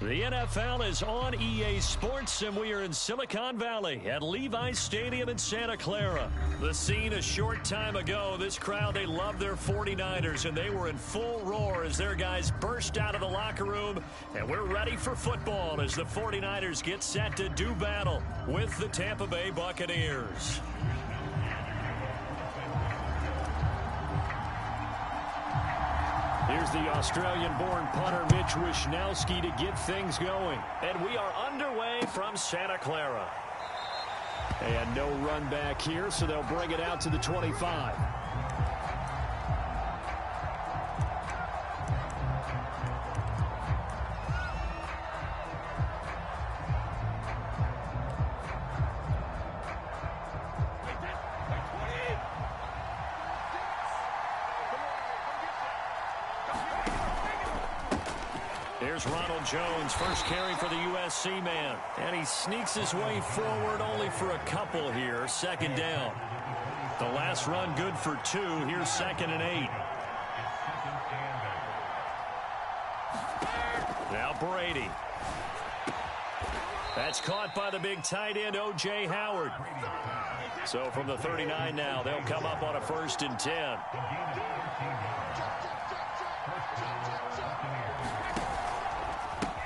The NFL is on EA Sports, and we are in Silicon Valley at Levi's Stadium in Santa Clara. The scene a short time ago, this crowd, they love their 49ers, and they were in full roar as their guys burst out of the locker room, and we're ready for football as the 49ers get set to do battle with the Tampa Bay Buccaneers. Here's the Australian-born punter Mitch Wishnowsky to get things going. And we are underway from Santa Clara. And no run back here, so they'll bring it out to the 25. Here's Ronald Jones, first carry for the USC man. And he sneaks his way forward only for a couple here. Second down. The last run good for 2. Here's 2nd and 8. Now Brady. That's caught by the big tight end, O.J. Howard. So from the 39 now, they'll come up on a 1st and 10.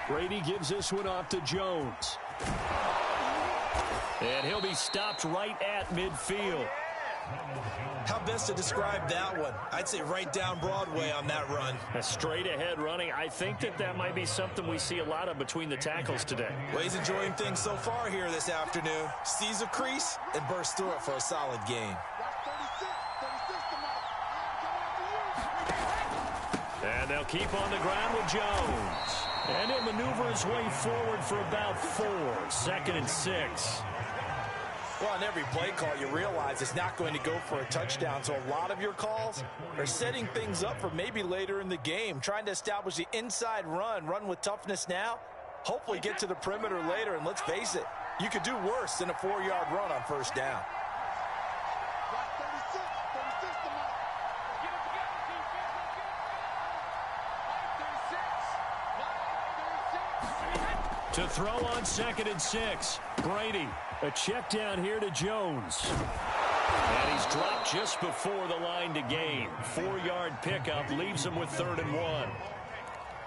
Brady gives this one off to Jones. And he'll be stopped right at midfield. How best to describe that one? I'd say right down Broadway on that run. A straight ahead running. I think that might be something we see a lot of between the tackles today. Well, he's enjoying things so far here this afternoon. Sees a crease and bursts through it for a solid gain. And they'll keep on the ground with Jones. And he'll maneuver his way forward for about 4. 2nd and 6. Well, on every play call, you realize it's not going to go for a touchdown. So a lot of your calls are setting things up for maybe later in the game, trying to establish the inside run with toughness now, hopefully get to the perimeter later. And let's face it, you could do worse than a 4-yard run on 1st down. To throw on 2nd and 6. Brady. A check down here to Jones. And he's dropped just before the line to gain. 4-yard pickup leaves him with 3rd and 1.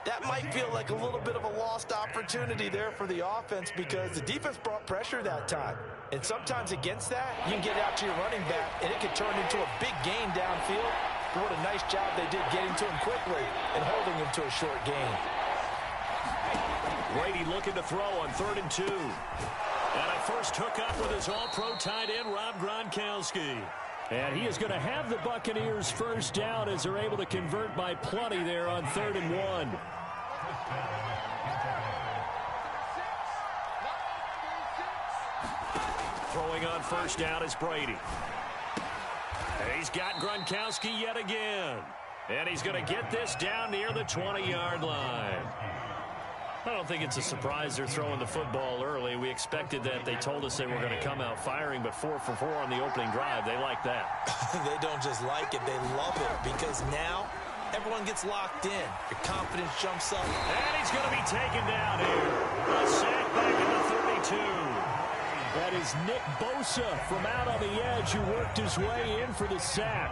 That might feel like a little bit of a lost opportunity there for the offense because the defense brought pressure that time. And sometimes against that, you can get out to your running back, and it can turn into a big gain downfield. But what a nice job they did getting to him quickly and holding him to a short gain. Brady looking to throw on 3rd and 2. And a first hookup with his all-pro tight end, Rob Gronkowski. And he is going to have the Buccaneers first down as they're able to convert by plenty there on 3rd and 1. Throwing on 1st down is Brady. And he's got Gronkowski yet again. And he's going to get this down near the 20-yard line. I don't think it's a surprise they're throwing the football early. We expected that. They told us they were going to come out firing, but 4 for 4 on the opening drive. They like that. They don't just like it, they love it, because now everyone gets locked in. Your confidence jumps up. And he's going to be taken down here. A sack back in the 32. That is Nick Bosa from out on the edge who worked his way in for the sack.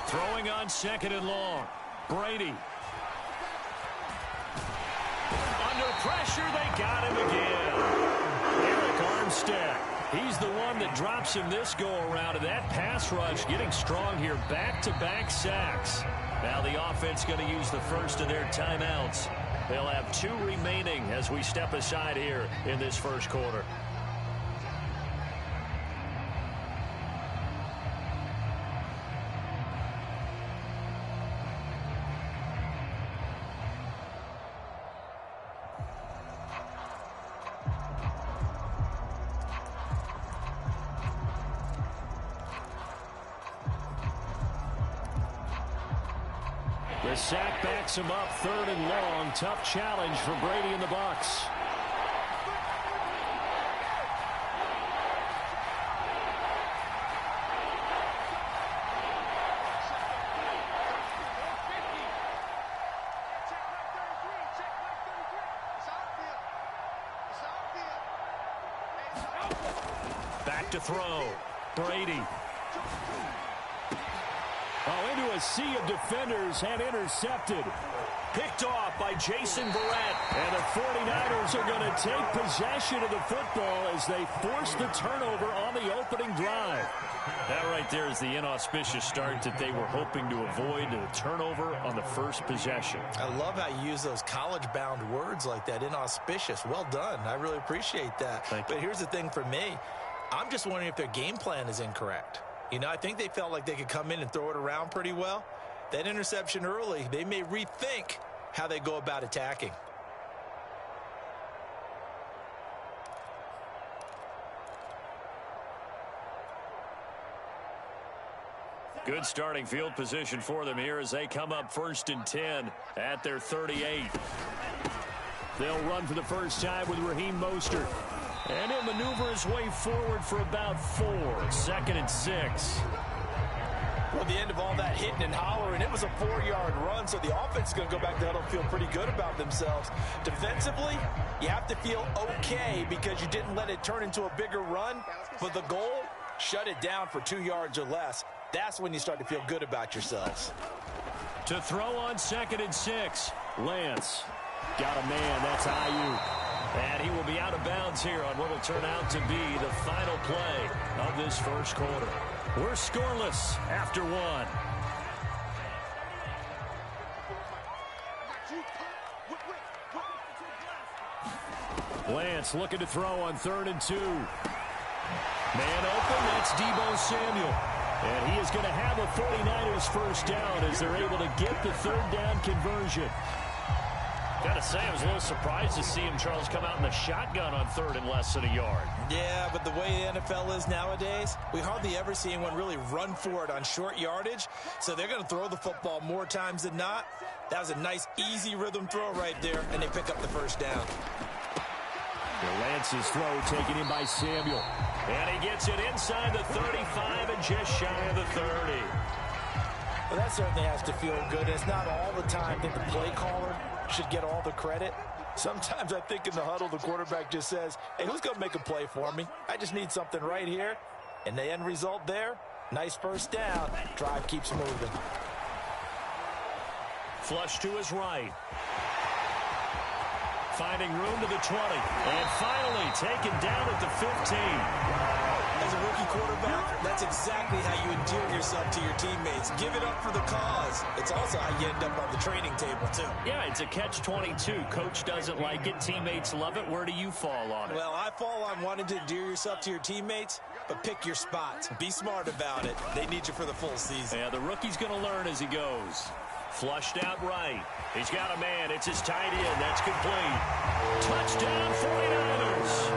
Throwing on 2nd and long. Brady. Under pressure, they got him again. Eric Armstead. He's the one that drops him this go-around. And that pass rush getting strong here. Back-to-back sacks. Now the offense going to use the first of their timeouts. They'll have 2 remaining as we step aside here in this first quarter. The sack backs him up, 3rd and long. Tough challenge for Brady and the Bucs. Back to throw. Brady. Oh, into a sea of defenders and intercepted. Picked off by Jason Verrett. And the 49ers are going to take possession of the football as they force the turnover on the opening drive. That right there is the inauspicious start that they were hoping to avoid, the turnover on the first possession. I love how you use those college-bound words like that, inauspicious. Well done. I really appreciate that. But here's the thing for me. I'm just wondering if their game plan is incorrect. You know, I think they felt like they could come in and throw it around pretty well. That interception early, they may rethink how they go about attacking. Good starting field position for them here as they come up 1st and 10 at their 38. They'll run for the first time with Raheem Mostert. And he'll maneuver his way forward for about 4. 2nd and 6. Well, the end of all that hitting and hollering, it was a 4-yard run, so the offense is going to go back to huddle and feel pretty good about themselves. Defensively, you have to feel okay because you didn't let it turn into a bigger run, but the goal, shut it down for 2 yards or less. That's when you start to feel good about yourselves. To throw on 2nd and 6, Lance. Got a man, that's Ayuk. And he will be out of bounds here on what will turn out to be the final play of this first quarter. We're scoreless after 1. Lance looking to throw on 3rd and 2. Man open, that's Deebo Samuel. And he is going to have a 49ers first down as they're able to get the 3rd down conversion. Got to say, I was a little surprised to see him, Charles, come out in the shotgun on 3rd and less than a yard. Yeah, but the way the NFL is nowadays, we hardly ever see anyone really run for it on short yardage. So they're going to throw the football more times than not. That was a nice, easy rhythm throw right there, and they pick up the first down. Lance's throw taken in by Samuel. And he gets it inside the 35 and just shy of the 30. Well, that certainly has to feel good. It's not all the time that the play caller should get all the credit. Sometimes I think in the huddle, the quarterback just says, hey, who's going to make a play for me? I just need something right here. And the end result there, nice first down. Drive keeps moving. Flush to his right. Finding room to the 20. And finally taken down at the 15. As a rookie quarterback, that's exactly how you endear yourself to your teammates. Give it up for the cause. It's also how you end up on the training table, too. Yeah, it's a catch-22. Coach doesn't like it. Teammates love it. Where do you fall on it? Well, I fall on wanting to endear yourself to your teammates, but pick your spots. Be smart about it. They need you for the full season. Yeah, the rookie's going to learn as he goes. Flushed out right. He's got a man. It's his tight end. That's complete. Touchdown 49ers.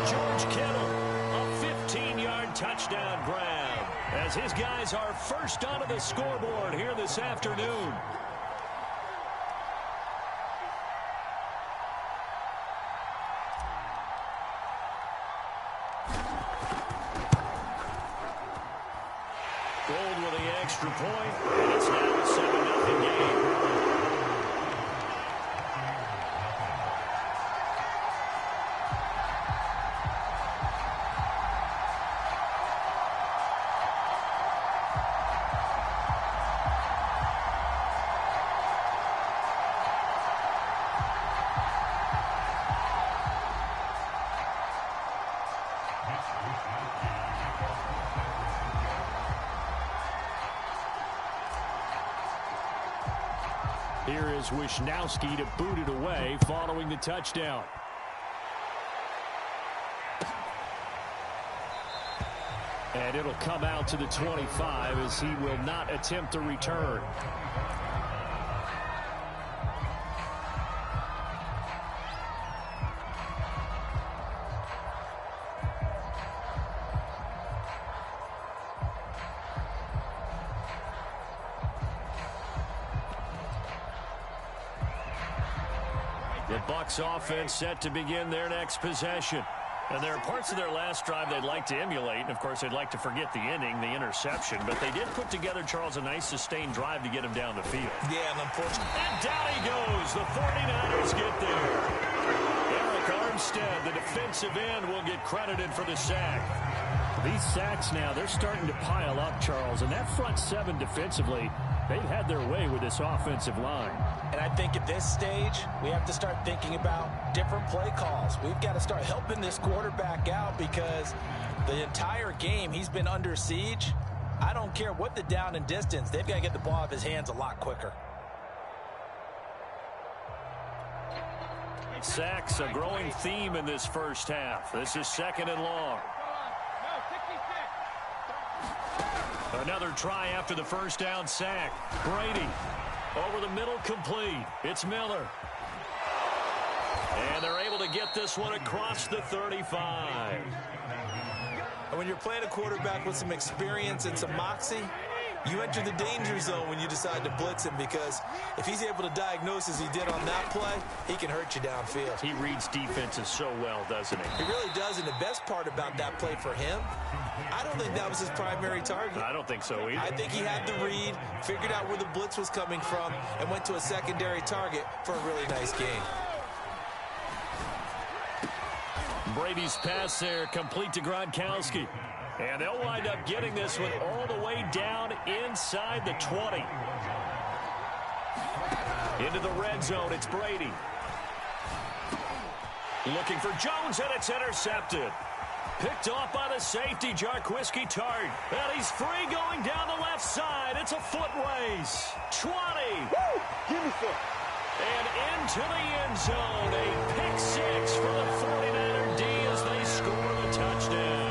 George Kittle, a 15-yard touchdown grab as his guys are first onto the scoreboard here this afternoon. Gold with the extra point, and it's now a 7-0 game. Here is Wisnowski to boot it away following the touchdown. And it'll come out to the 25 as he will not attempt a return. The Bucs offense set to begin their next possession. And there are parts of their last drive they'd like to emulate. And, of course, they'd like to forget the inning, the interception. But they did put together, Charles, a nice sustained drive to get him down the field. Yeah, and unfortunately. And down he goes. The 49ers get there. Eric Armstead, the defensive end will get credited for the sack. These sacks now, they're starting to pile up, Charles. And that front seven defensively, they've had their way with this offensive line. And I think at this stage, we have to start thinking about different play calls. We've got to start helping this quarterback out because the entire game he's been under siege. I don't care what the down and distance. They've got to get the ball out of his hands a lot quicker. Sacks, a growing theme in this first half. This is 2nd and long. Another try after the first down sack. Brady over the middle, complete. It's Miller. And they're able to get this one across the 35. And when you're playing a quarterback with some experience and some moxie, you enter the danger zone when you decide to blitz him because if he's able to diagnose as he did on that play, he can hurt you downfield. He reads defenses so well, doesn't he? He really does, and the best part about that play for him, I don't think that was his primary target. I don't think so either. I think he had the read, figured out where the blitz was coming from, and went to a secondary target for a really nice game. Brady's pass there, complete to Gronkowski. And they'll wind up getting this one all the way down inside the 20. Into the red zone, it's Brady. Looking for Jones, and it's intercepted. Picked off by the safety, Jarquiski Tart. And he's free going down the left side. It's a foot race. 20. Woo! Give me some. And into the end zone. A pick six for the 49er D as they score the touchdown.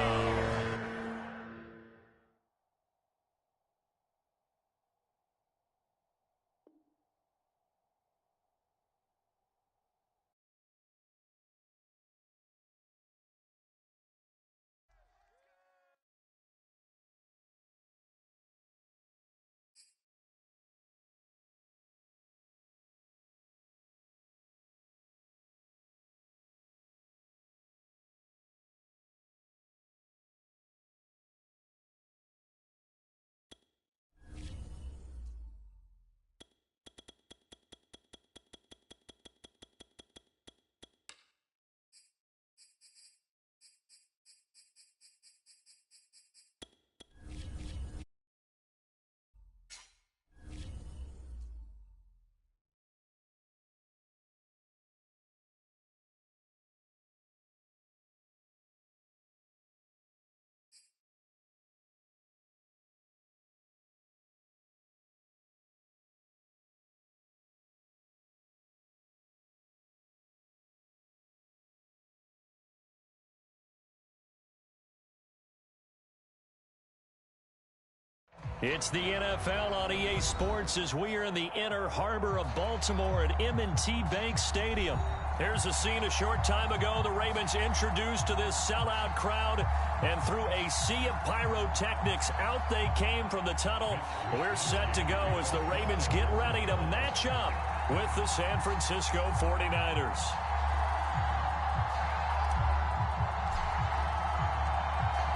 It's the NFL on EA Sports as we are in the inner harbor of Baltimore at M&T Bank Stadium. Here's a scene a short time ago. The Ravens introduced to this sellout crowd, and through a sea of pyrotechnics, out they came from the tunnel. We're set to go as the Ravens get ready to match up with the San Francisco 49ers.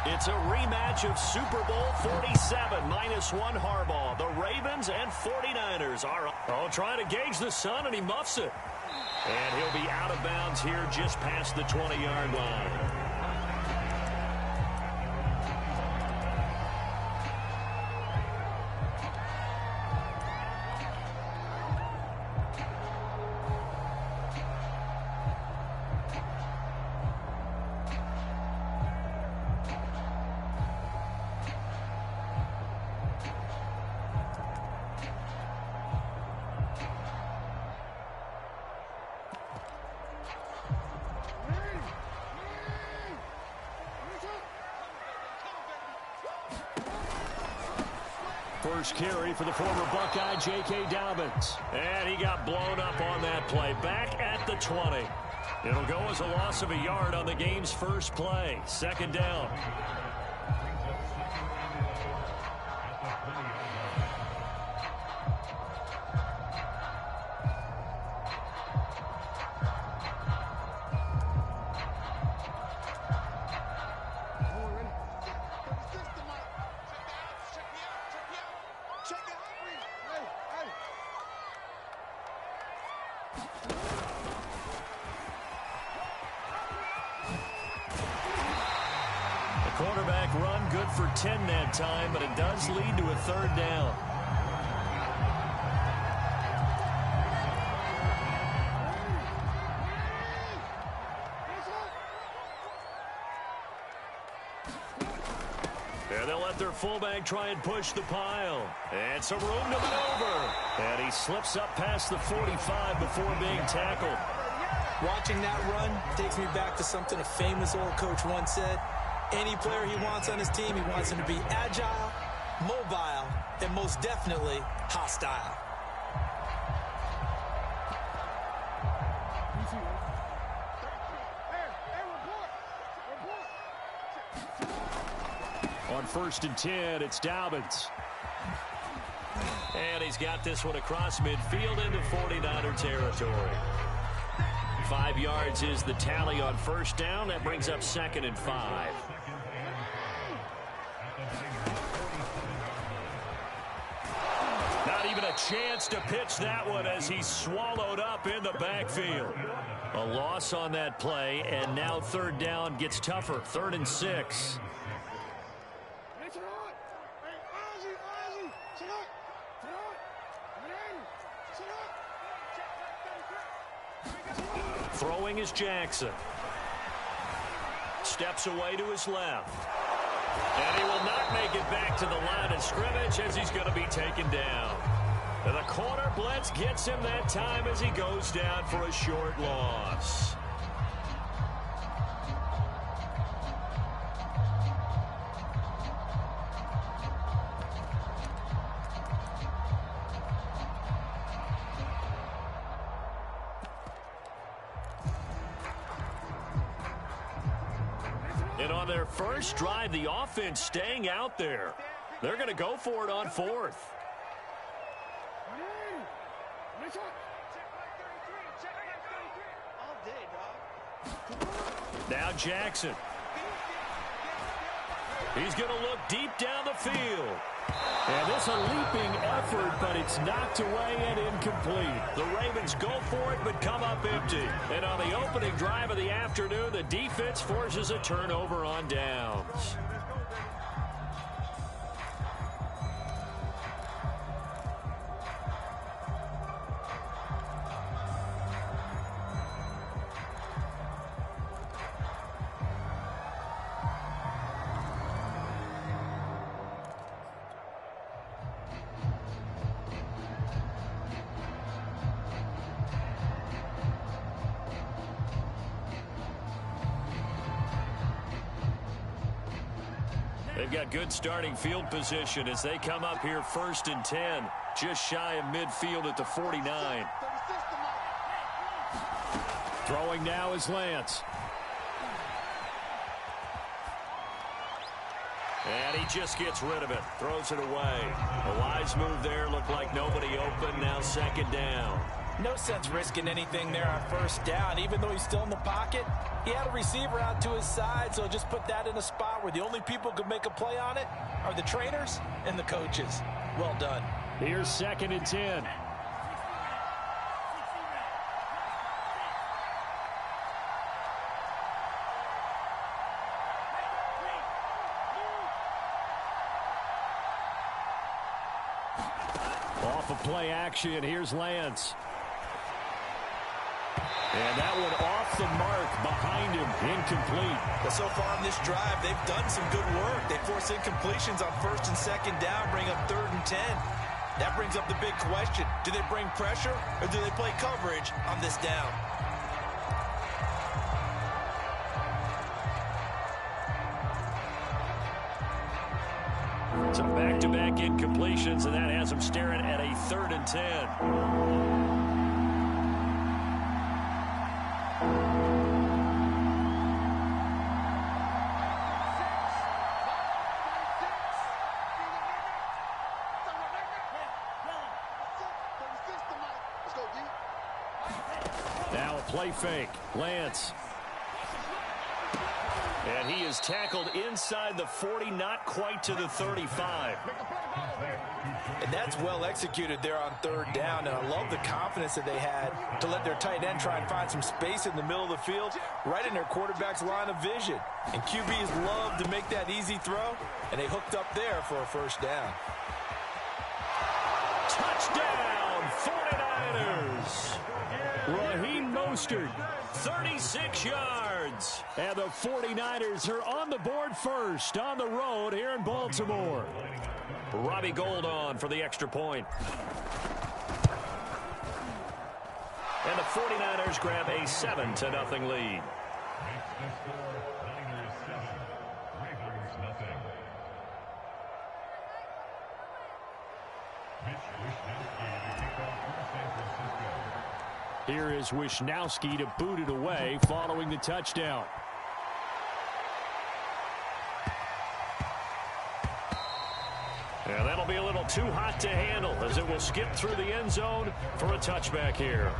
It's a rematch of Super Bowl 47, -1 Harbaugh. The Ravens and 49ers are trying to gauge the sun, and he muffs it. And he'll be out of bounds here just past the 20-yard line. First carry for the former Buckeye, J.K. Dobbins. And he got blown up on that play. Back at the 20. It'll go as a loss of a yard on the game's first play. 2nd down. quarterback run good for 10 that time, but it does lead to a third down. And they'll let their fullback try and push the pile. And some room to maneuver. And he slips up past the 45 before being tackled. Watching that run takes me back to something a famous old coach once said. Any player he wants on his team, he wants him to be agile, mobile, and most definitely hostile. On 1st and 10, it's Dobbins. And he's got this one across midfield into 49er territory. 5 yards is the tally on 1st down. That brings up 2nd and 5. Not even a chance to pitch that one as he's swallowed up in the backfield. A loss on that play, and now 3rd down gets tougher. 3rd and 6. Throwing is Jackson. Steps away to his left. And he will not make it back to the line of scrimmage as he's going to be taken down. And the corner blitz gets him that time as he goes down for a short loss. And on their first drive, the offense staying out there. They're going to go for it on 4th. Now Jackson. He's going to look deep down the field. And this a leaping effort, but it's knocked away and incomplete. The Ravens go for it, but come up empty. And on the opening drive of the afternoon, the defense forces a turnover on downs. They've got good starting field position as they come up here 1st and 10, just shy of midfield at the 49. Throwing now is Lance. And he just gets rid of it, throws it away. A wise move there, looked like nobody open, now 2nd down. No sense risking anything there on 1st down. Even though he's still in the pocket, he had a receiver out to his side, so just put that in a spot where the only people who could make a play on it are the trainers and the coaches. Well done. Here's 2nd and 10. Off of play action, here's Lance. And that one off the mark behind him, incomplete. But so far in this drive, they've done some good work. They force incompletions on 1st and 2nd down, bring up 3rd and 10. That brings up the big question. Do they bring pressure or do they play coverage on this down? Some back-to-back incompletions, and that has them staring at a 3rd and 10. Now a play fake. Lance. And he is tackled inside the 40, not quite to the 35. And that's well executed there on third down. And I love the confidence that they had to let their tight end try and find some space in the middle of the field, right in their quarterback's line of vision. And QBs love to make that easy throw, and they hooked up there for a first down. Touchdown, 49ers. Raheem Mostert, 36 yards. And the 49ers are on the board first on the road here in Baltimore. Robbie Gould on for the extra point. And the 49ers grab a 7-0 lead. Here is Wisnowski to boot it away following the touchdown. And that'll be a little too hot to handle as it will skip through the end zone for a touchback here.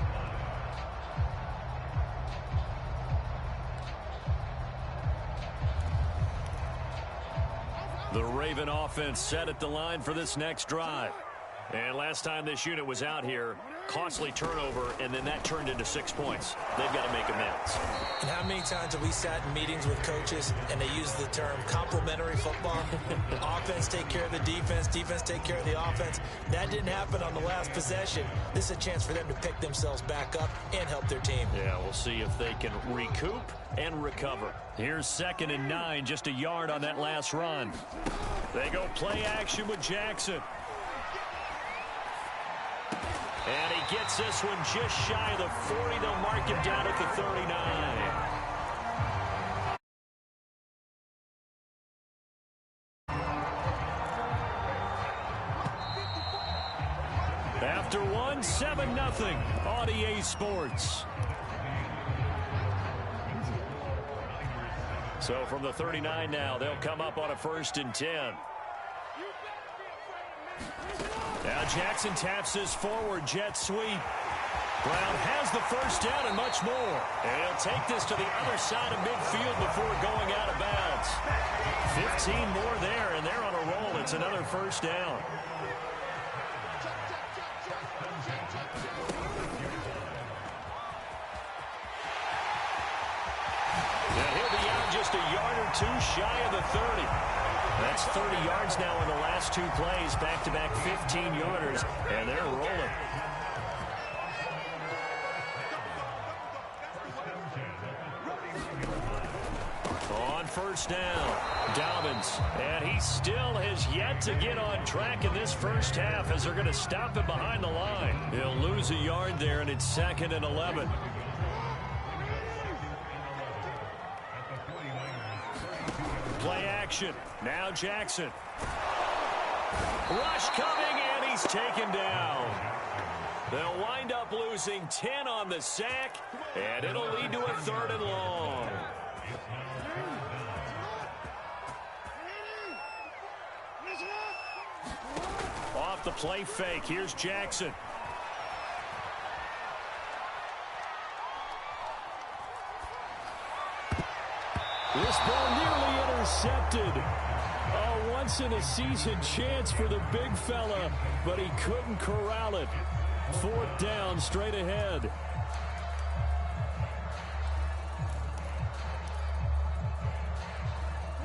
The Raven offense set at the line for this next drive. And last time this unit was out here, costly turnover, and then that turned into 6 points. They've got to make amends. And how many times have we sat in meetings with coaches and they use the term complementary football? Offense take care of the defense, defense take care of the offense. That didn't happen on the last possession. This is a chance for them to pick themselves back up and help their team. Yeah, we'll see if they can recoup and recover. Here's 2nd and 9, just a yard on that last run. They go play action with Jackson. And he gets this one just shy of the 40. They'll mark him down at the 39. After one, 7-0 on EA Sports. So from the 39 now, they'll come up on a 1st and 10. Now Jackson taps his forward jet sweep. Brown has the first down and much more. And he'll take this to the other side of midfield before going out of bounds. 15 more there, and they're on a roll. It's another first down. Now he'll be out just a yard or two shy of the 30. That's 30 yards now in the last 2 plays, back-to-back 15-yarders, and they're rolling. On first down, Dobbins, and he still has yet to get on track in this first half as they're going to stop him behind the line. He'll lose a yard there, and it's 2nd and 11. Play action. Now Jackson. Rush coming, and he's taken down. They'll wind up losing 10 on the sack, and it'll lead to a 3rd and long. Off the play fake. Here's Jackson. This ball nearly intercepted. A once-in-a-season chance for the big fella, but he couldn't corral it. 4th down, straight ahead.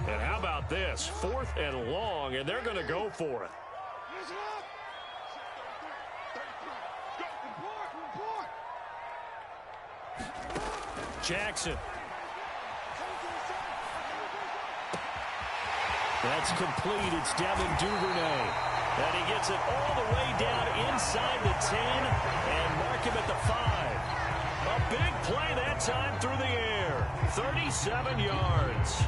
And how about this? 4th and long, and they're going to go for it. Jackson. That's complete. It's Devin Duvernay. And he gets it all the way down inside the 10 and mark him at the 5. A big play that time through the air. 37 yards.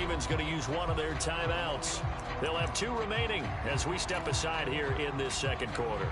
Ravens going to use one of their timeouts. They'll have 2 remaining as we step aside here in this second quarter.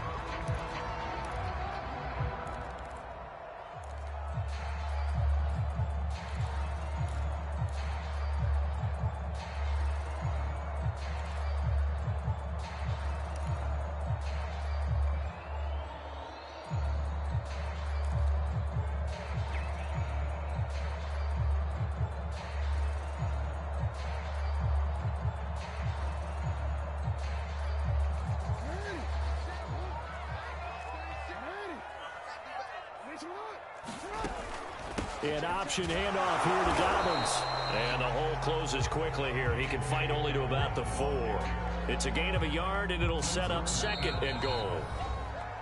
An option handoff here to Dobbins. And the hole closes quickly here. He can fight only to about the 4. It's a gain of a yard, and it'll set up 2nd and goal.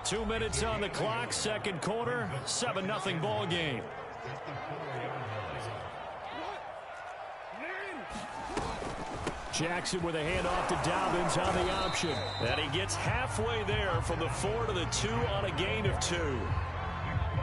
2 minutes on the clock, second quarter, 7-0 ball game. Jackson with a handoff to Dobbins on the option. And he gets halfway there from the 4 to the 2 on a gain of 2.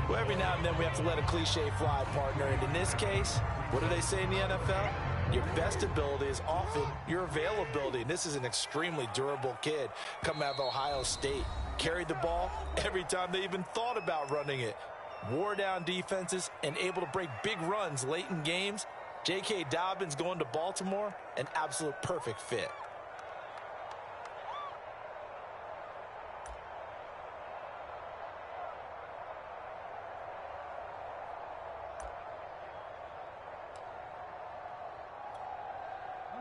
Well, every now and then we have to let a cliche fly, partner. And in this case, what do they say in the NFL? Your best ability is often your availability. And this is an extremely durable kid coming out of Ohio State. Carried the ball every time they even thought about running it. Wore down defenses and able to break big runs late in games. J.K. Dobbins going to Baltimore, an absolute perfect fit.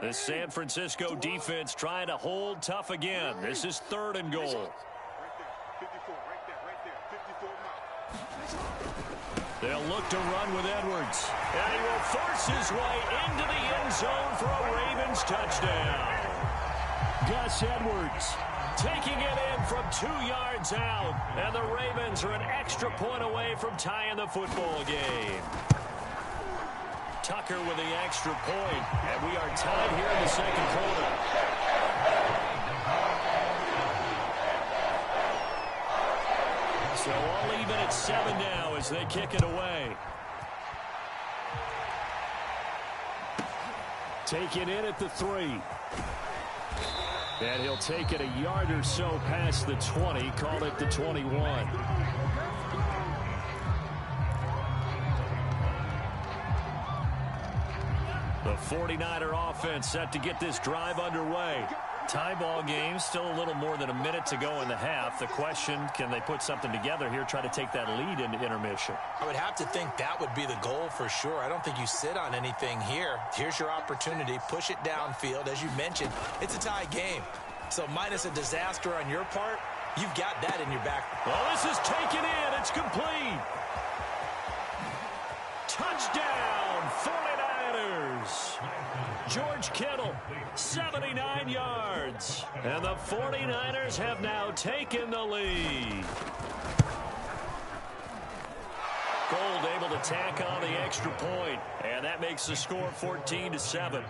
The San Francisco defense trying to hold tough again. This is 3rd and goal. They'll look to run with Edwards. And he will force his way into the end zone for a Ravens touchdown. Gus Edwards taking it in from 2 yards out. And the Ravens are an extra point away from tying the football game. Tucker with the extra point, and we are tied here in the second quarter. So all even at 7 now as they kick it away. Taken in at the 3. And he'll take it a yard or so past the 20, call it the 21. The 49er offense set to get this drive underway. Tie ball game, still a little more than a minute to go in the half. The question, can they put something together here, try to take that lead into intermission? I would have to think that would be the goal for sure. I don't think you sit on anything here. Here's your opportunity. Push it downfield. As you mentioned, it's a tie game. So minus a disaster on your part, you've got that in your back. Well, this is taken in. It's complete. Touchdown, 49ers. George Kittle, 79 yards. And the 49ers have now taken the lead. Gold able to tack on the extra point, and that makes the score 14-7.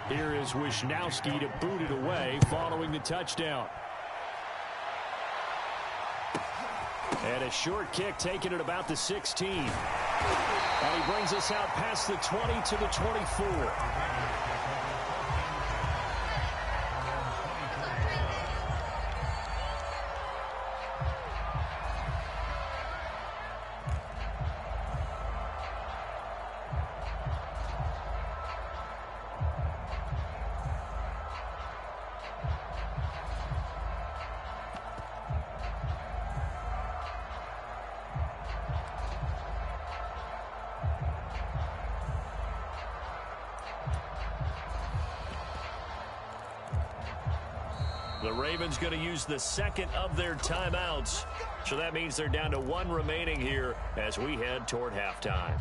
Here is Wisnowski to boot it away following the touchdown. And a short kick taken at about the 16. And he brings us out past the 20 to the 24. The Ravens going to use the second of their timeouts. So that means they're down to 1 remaining here as we head toward halftime.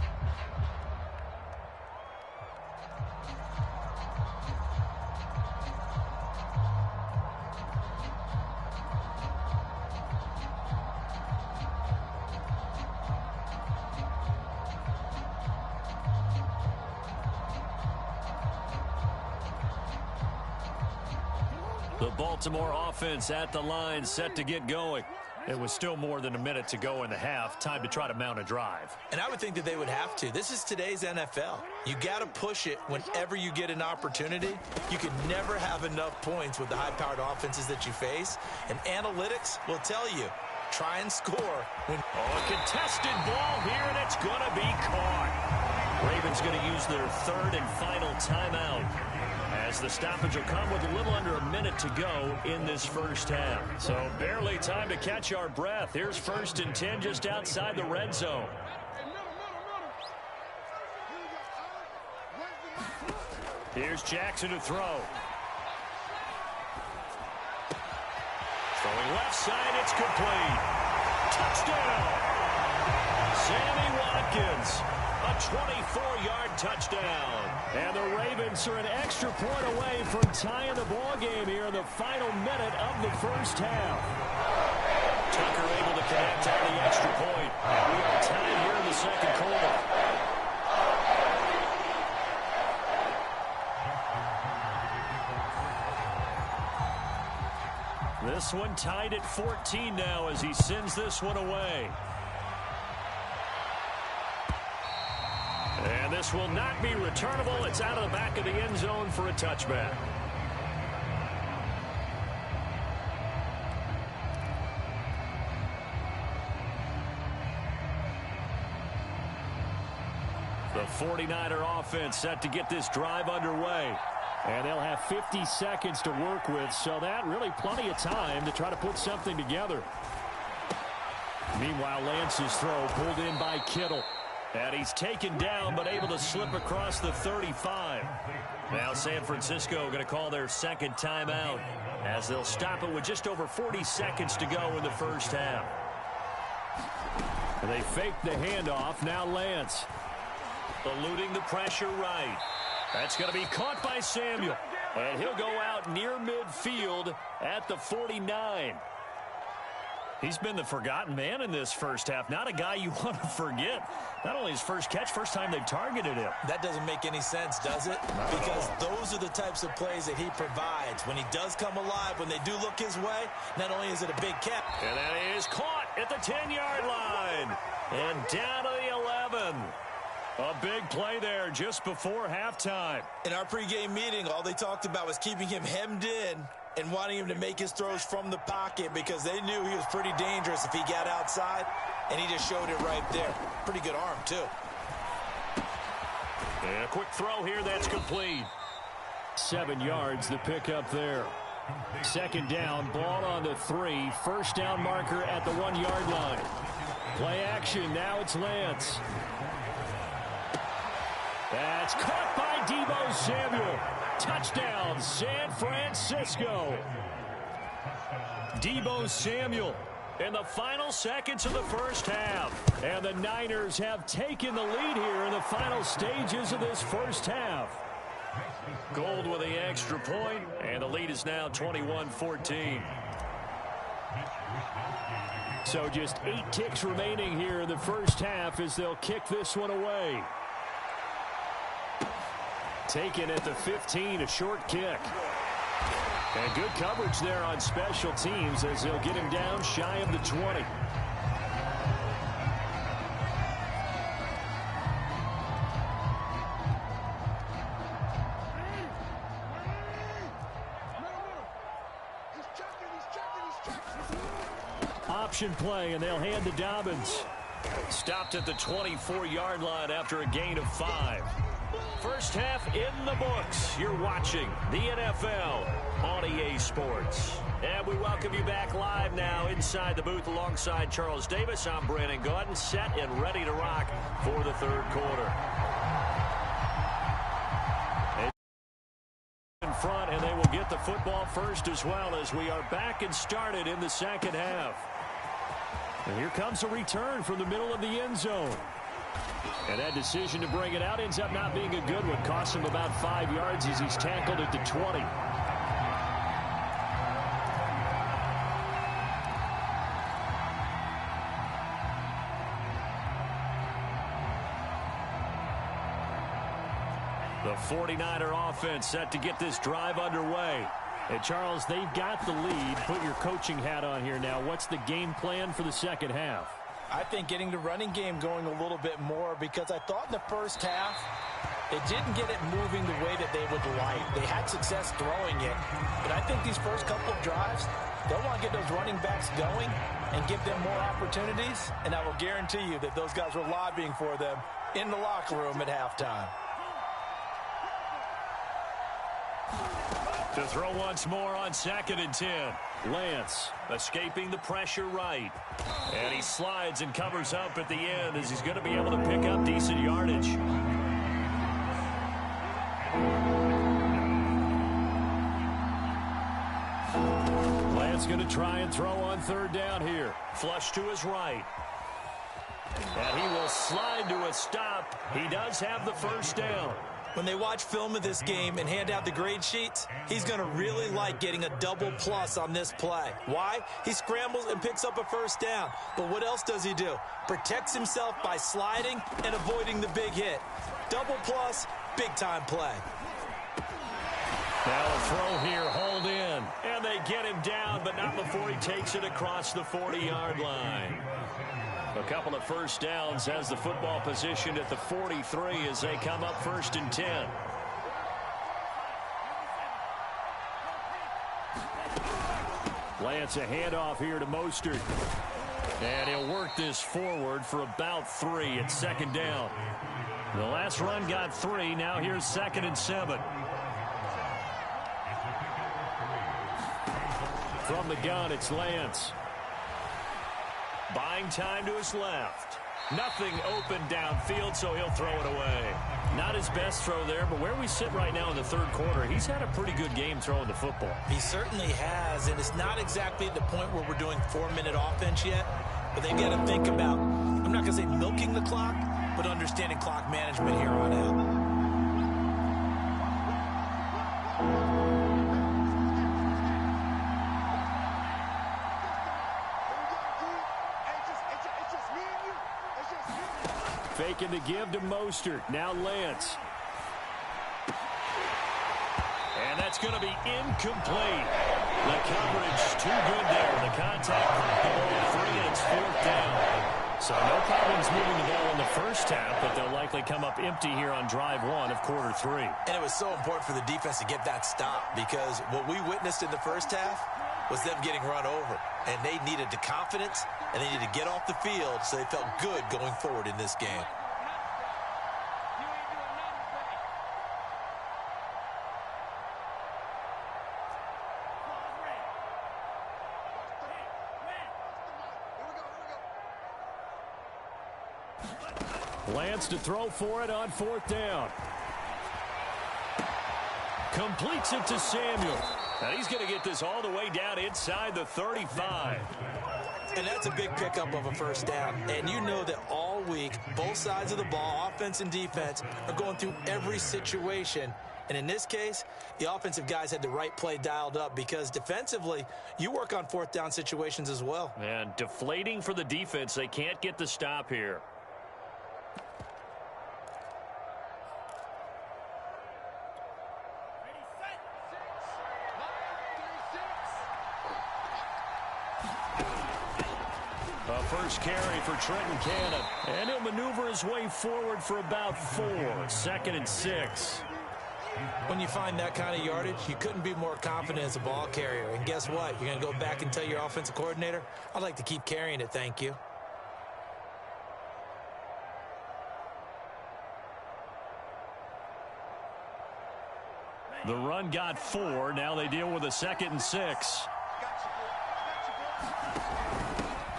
The Baltimore offense at the line, set to get going. It was still more than a minute to go in the half. Time to try to mount a drive. And I would think that they would have to. This is today's NFL. You got to push it whenever you get an opportunity. You can never have enough points with the high-powered offenses that you face. And analytics will tell you, try and score. A contested ball here, and it's going to be caught. Ravens going to use their third and final timeout, as the stoppage will come with a little under a minute to go in this first half. So barely time to catch our breath. Here's 1st and 10 just outside the red zone. Here's Jackson to throw. Throwing left side, it's complete. Touchdown! Sammy Watkins. A 24-yard touchdown. And the Ravens are an extra point away from tying the ball game here in the final minute of the first half. Tucker able to connect on the extra point. We are tied here in the second quarter. This one tied at 14 now as he sends this one away. And this will not be returnable. It's out of the back of the end zone for a touchback. The 49er offense set to get this drive underway. And they'll have 50 seconds to work with, so that really plenty of time to try to put something together. Meanwhile, Lance's throw pulled in by Kittle. And he's taken down, but able to slip across the 35. Now San Francisco going to call their second timeout, as they'll stop it with just over 40 seconds to go in the first half. And they fake the handoff. Now Lance. Eluding the pressure right. That's going to be caught by Samuel. And he'll go out near midfield at the 49. He's been the forgotten man in this first half. Not a guy you want to forget. Not only his first catch, first time they've targeted him. That doesn't make any sense, does it? Because those are the types of plays that he provides. When he does come alive, when they do look his way, not only is it a big catch. And that is caught at the 10-yard line. And down to the 11. A big play there just before halftime. In our pregame meeting, all they talked about was keeping him hemmed in and wanting him to make his throws from the pocket because they knew he was pretty dangerous if he got outside, and he just showed it right there. Pretty good arm, too. And a quick throw here that's complete. 7 yards the pickup there. Second down, ball on the 3. First down marker at the 1-yard line. Play action, now it's Lance. That's caught by Deebo Samuel. Touchdown, San Francisco. Deebo Samuel in the final seconds of the first half. And the Niners have taken the lead here in the final stages of this first half. Gold with the extra point, and the lead is now 21-14. So just 8 ticks remaining here in the first half as they'll kick this one away. Taken at the 15, a short kick. And good coverage there on special teams as they'll get him down shy of the 20. Option play, and they'll hand to Dobbins. Stopped at the 24-yard line after a gain of 5. First half in the books. You're watching the NFL on EA Sports. And we welcome you back live now inside the booth alongside Charles Davis. I'm Brandon Gaudin, set and ready to rock for the third quarter. In front, and they will get the football first as well as we are back and started in the second half. And here comes a return from the middle of the end zone. And that decision to bring it out ends up not being a good one. Costs him about 5 yards as he's tackled at the 20. The 49er offense set to get this drive underway. And Charles, they've got the lead. Put your coaching hat on here now. What's the game plan for the second half? I think getting the running game going a little bit more, because I thought in the first half they didn't get it moving the way that they would like. They had success throwing it, but I think these first couple of drives, they'll want to get those running backs going and give them more opportunities, and I will guarantee you that those guys were lobbying for them in the locker room at halftime. To throw once more on 2nd and 10. Lance escaping the pressure right. And he slides and covers up at the end as he's going to be able to pick up decent yardage. Lance going to try and throw on 3rd down here. Flush to his right. And he will slide to a stop. He does have the first down. When they watch film of this game and hand out the grade sheets, he's going to really like getting a double plus on this play. Why? He scrambles and picks up a first down. But what else does he do? Protects himself by sliding and avoiding the big hit. Double plus, big-time play. Now a throw here, hold in. And they get him down, but not before he takes it across the 40-yard line. A couple of first downs has the football positioned at the 43 as they come up 1st and 10. Lance a handoff here to Mostert. And he'll work this forward for about 3 at 2nd down. The last run got 3. Now here's 2nd and 7. From the gun, it's Lance. Buying time to his left. Nothing open downfield, so he'll throw it away. Not his best throw there, but where we sit right now in the 3rd quarter, he's had a pretty good game throwing the football. He certainly has, and it's not exactly at the point where we're doing 4-minute offense yet, but they've got to think about, I'm not going to say milking the clock, but understanding clock management here on out. Faking the give to Mostert. Now Lance. And that's going to be incomplete. The coverage too good there. The contact ball 3, and it's 4th down. So no problems moving the ball in the first half, but they'll likely come up empty here on drive 1 of quarter 3. And it was so important for the defense to get that stop, because what we witnessed in the first half was them getting run over. And they needed the confidence, and they needed to get off the field so they felt good going forward in this game. Lance to throw for it on 4th down. Completes it to Samuel. And he's going to get this all the way down inside the 35. And that's a big pickup of a first down. And you know that all week, both sides of the ball, offense and defense, are going through every situation. And in this case, the offensive guys had the right play dialed up, because defensively, you work on 4th down situations as well. And deflating for the defense. They can't get the stop here. First carry for Trenton Cannon. And he'll maneuver his way forward for about 4. 2nd and 6. When you find that kind of yardage, you couldn't be more confident as a ball carrier. And guess what? You're going to go back and tell your offensive coordinator, I'd like to keep carrying it, thank you. The run got 4. Now they deal with a 2nd and 6.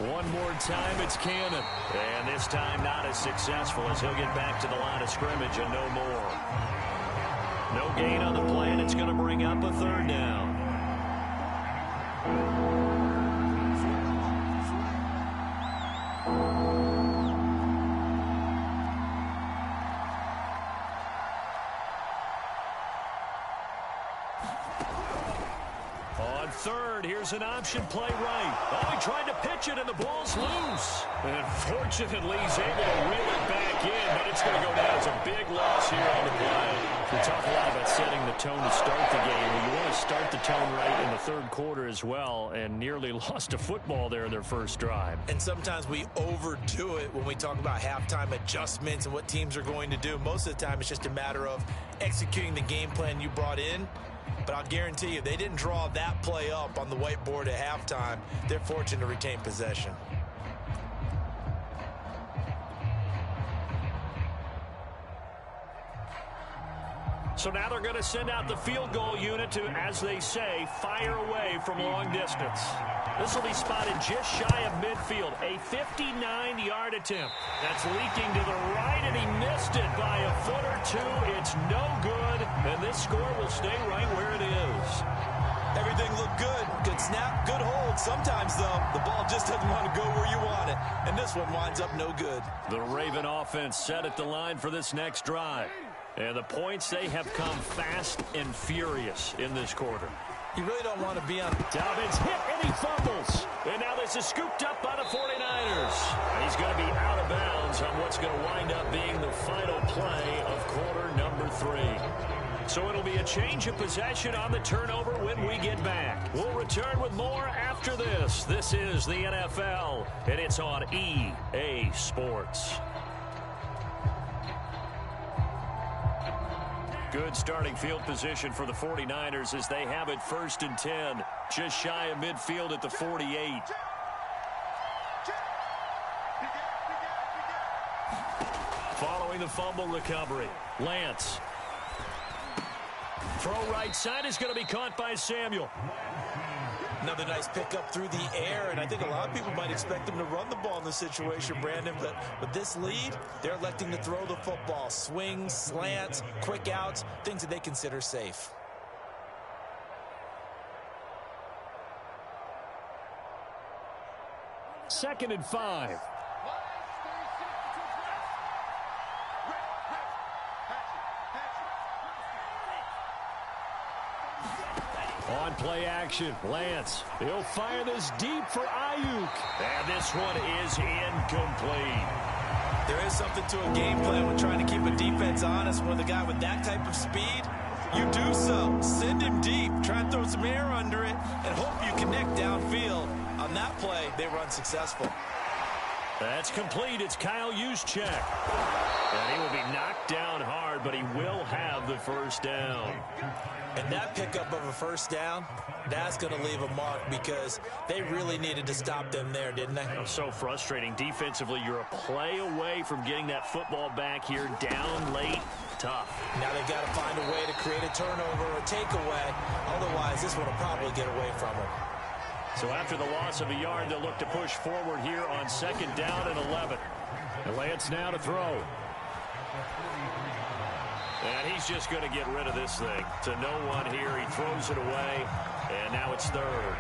One more time, it's Cannon. And this time not as successful, as he'll get back to the line of scrimmage and no more. No gain on the play, and it's going to bring up a 3rd down. On 3rd, here's an option play right. Oh, he tried to pitch it, and the ball's loose. And fortunately, he's able to reel it back in, but it's going to go down as a big loss here on the play. We talk a lot about setting the tone to start the game. Well, you want to start the tone right in the third quarter as well, and nearly lost a football there in their first drive. And sometimes we overdo it when we talk about halftime adjustments and what teams are going to do. Most of the time, it's just a matter of executing the game plan you brought in. But I'll guarantee you, they didn't draw that play up on the whiteboard at halftime. They're fortunate to retain possession. So now they're going to send out the field goal unit to, as they say, fire away from long distance. This will be spotted just shy of midfield. A 59-yard attempt. That's leaking to the right, and he missed it by a foot or two. It's no good, and this score will stay right where it is. Everything looked good. Good snap, good hold. Sometimes, though, the ball just doesn't want to go where you want it. And this one winds up no good. The Raven offense set at the line for this next drive. And the points, they have come fast and furious in this quarter. You really don't want to be on. Dobbins hit, and he fumbles. And now this is scooped up by the 49ers. He's going to be out of bounds on what's going to wind up being the final play of quarter number 3. So it'll be a change of possession on the turnover when we get back. We'll return with more after this. This is the NFL, and it's on EA Sports. Good starting field position for the 49ers as they have it 1st and 10. Just shy of midfield at the 48. Following the fumble recovery, Lance. Throw right side is going to be caught by Samuel. Another nice pickup through the air, and I think a lot of people might expect them to run the ball in this situation, Brandon, but with this lead, they're electing to throw the football. Swings, slants, quick outs, things that they consider safe. Second and 5. On play action, Lance. He'll fire this deep for Ayuk. And this one is incomplete. There is something to a game plan when trying to keep a defense honest. When the guy with that type of speed, you do so. Send him deep. Try and throw some air under it and hope you connect downfield. On that play, they were unsuccessful. That's complete. It's Kyle Juszczyk. And he will be knocked down hard, but he will have the first down. And that pickup of a first down, that's going to leave a mark because they really needed to stop them there, didn't they? So frustrating. Defensively, you're a play away from getting that football back here down late. Tough. Now they've got to find a way to create a turnover or a takeaway. Otherwise, this one will probably get away from them. So after the loss of a yard, they'll look to push forward here on 2nd down and 11. Lance now to throw. And he's just going to get rid of this thing. To no one here. He throws it away. And now it's 3rd.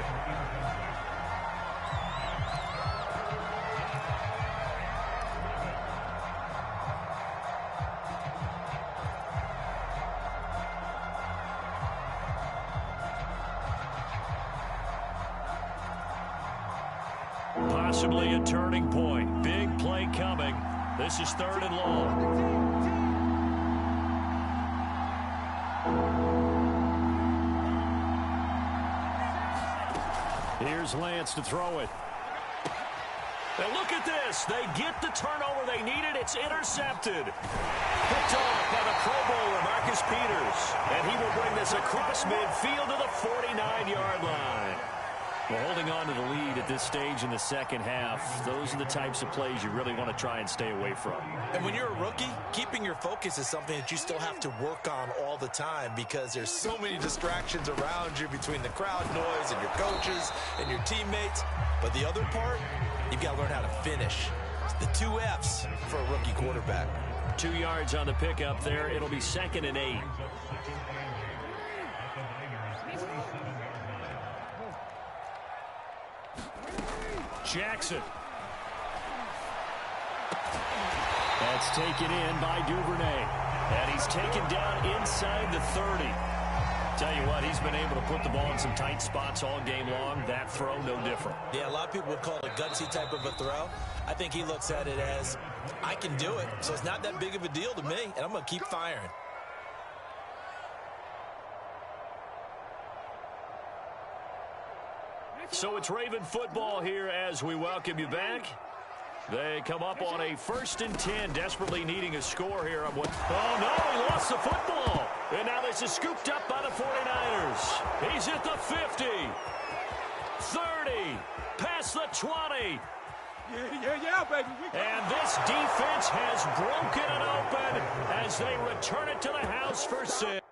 Possibly a turning point. Big play coming. This is 3rd and long. Here's Lance to throw it. And look at this. They get the turnover they needed. It's intercepted. Picked off by the Pro Bowler, Marcus Peters. And he will bring this across midfield to the 49-yard line. Well, holding on to the lead at this stage in the second half, those are the types of plays you really want to try and stay away from. And when you're a rookie, keeping your focus is something that you still have to work on all the time because there's so many distractions around you between the crowd noise and your coaches and your teammates. But the other part, you've got to learn how to finish. The 2 F's for a rookie quarterback. 2 yards on the pickup there. It'll be 2nd and 8. Jackson. That's taken in by Duvernay. And he's taken down inside the 30. Tell you what, he's been able to put the ball in some tight spots all game long. That throw, no different. Yeah, a lot of people would call it a gutsy type of a throw. I think he looks at it as, I can do it, so it's not that big of a deal to me, and I'm going to keep firing. So it's Raven football here as we welcome you back. They come up on a 1st and 10, desperately needing a score here. Oh, no, he lost the football. And now this is scooped up by the 49ers. He's at the 50, 30, past the 20. Yeah, baby. And this defense has broken it open as they return it to the house for 6.